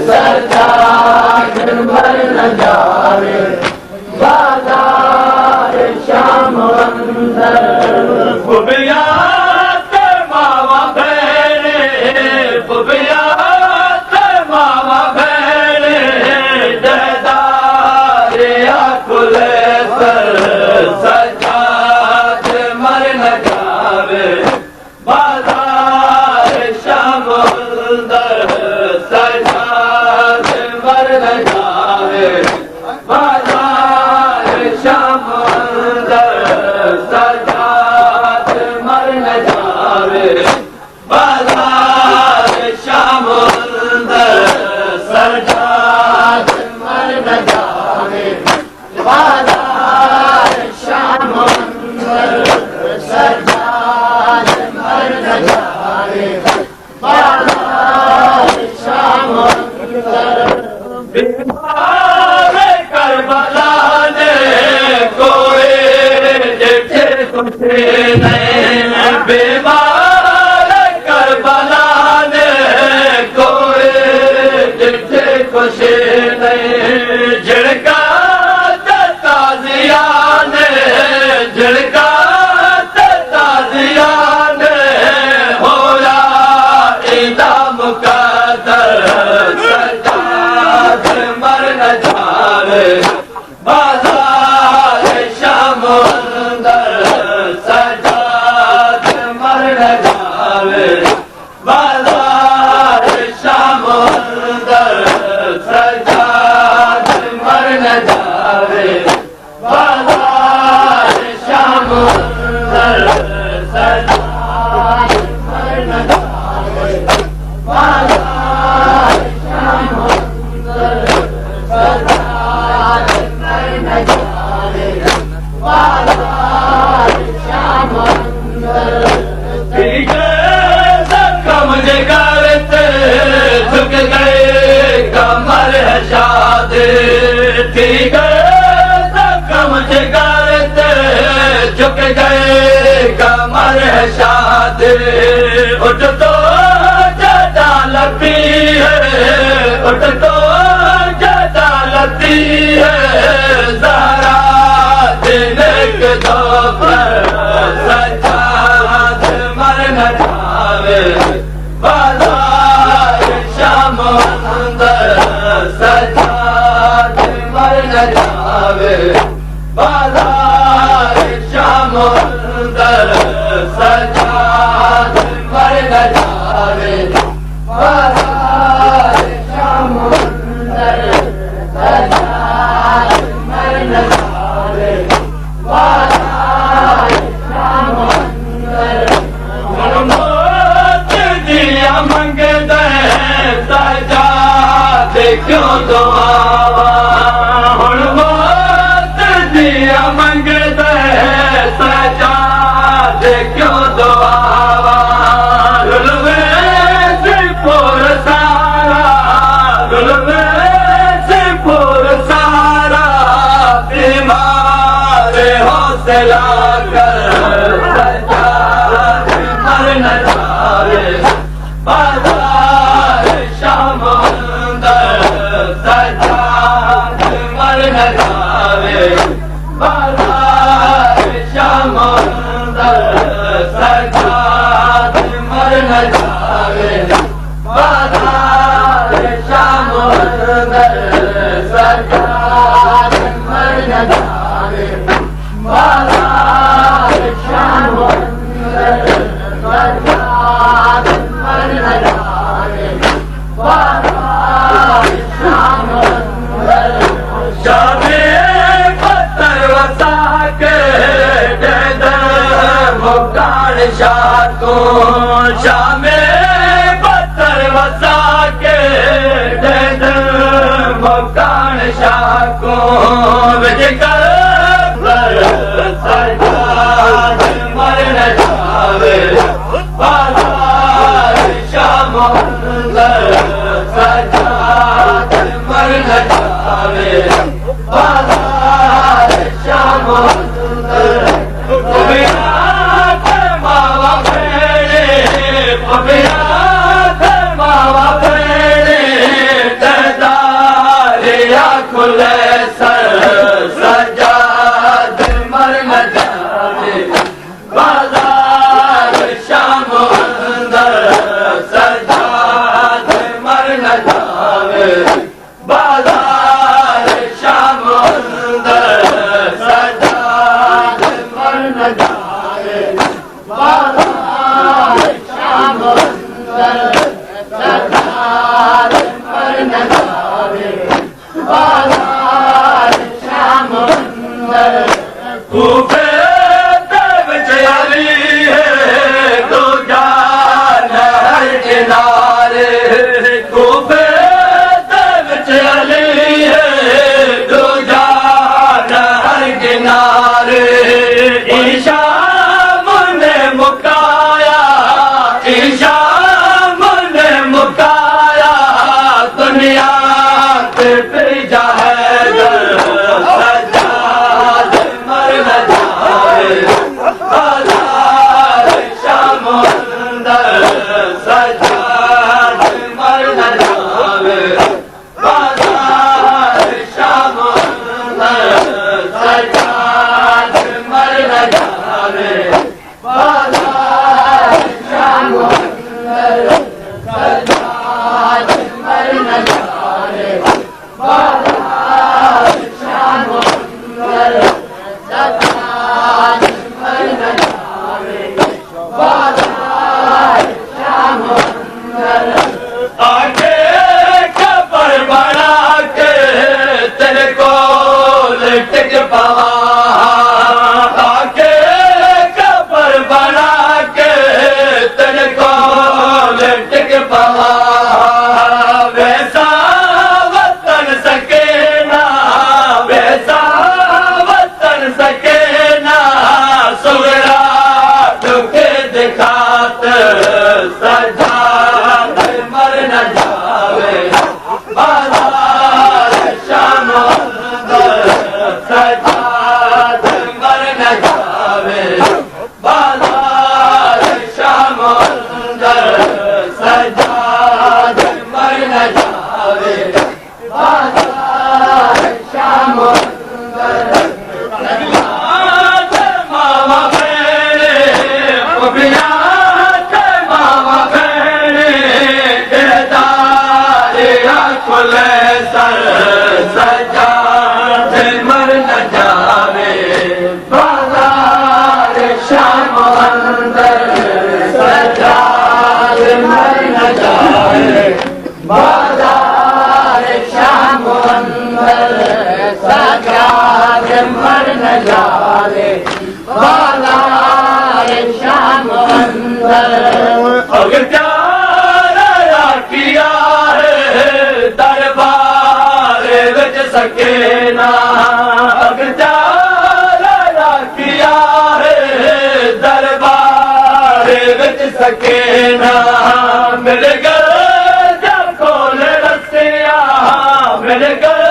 सजाद मर न जावे बाजार शाम अंदर फुबिया ते मावा भेड़े फुबिया ते मावा भेड़े ददारिया खुले सर सजाद मर न जावे बाजार शाम अंदर सजाद मर न जावे बाजार शाम अंदर सजाद मर न जावे बाजार शाम अंदर सजाद मर न जावे बाजार शाम अंदर सजाद मर न जावे बाजार शाम अंदर बीमार करबला ने कोई जिठे कुछ नहीं बीमार करबला ने कोई जिठे कुछ नहीं झिड़का ताजिया ने झिड़का ताजिया ने होया इंदा मुकद्दर सजाद मर न जावे बाजार शाम अंदर सजाद मर न जावे बाजार शाम अंदर सजाद मर न जावे बाजार शाम अंदर सजाद मर न जावे बाजार शाम अंदर सजाद मर न जावे बाजार शाम अंदर ठीक जख्म करते झुक गए कमर है शाद ठीक जख्म करते झुक गए कमर है शाद उठ तो जटा लपी है उठ तो जटा लपी है ज़हरा दिन के दोपहर सजाद मर न जावे बाजार शाम अंदर सजाद मर न जावे बाजार शाम अंदर सजाद मर न जावे बाजार शाम अंदर सजाद मर न जावे बाजार शाम अंदर मौत दिया मंगते सजाद क्यों दुआवा हुण मौत दिया मंगते सजाद क्यों दुआवा रुलवे से पुर सारा रुलवे से पुर सारा बीमार हौसला कर सजाद मर न जावे बाजार शाम अंदर सजाद मर न जावे बाजार शाम अंदर सजाद मर न जावे बाजार शाम अंदर सजाद मर न जावे बाजार शाम अंदर सजाद मर न जावे बाजार शाम अंदर शामे पत्थर वसा के दे दे मुकान शाह को शामे पत्थर वसा के दे दे मुकान शाह को विजकर सजाद मर न जावे बाजार शाम अंदर सजाद मर न जावे बाजार शाम अंदर मावा भेड़े मावा भेड़े खुले सर सज्जाद मर न जावे बाजार शाम अंदर सज्जाद मर न जावे बाजार शाम अंदर सज्जाद मर न जावे बाजार शाम अंदर अगर प्यारा किया है दरबार विच सकेना अगर प्यारा किया है दरबार विच सकेना मिल गए जब खोल रसिया मिल गए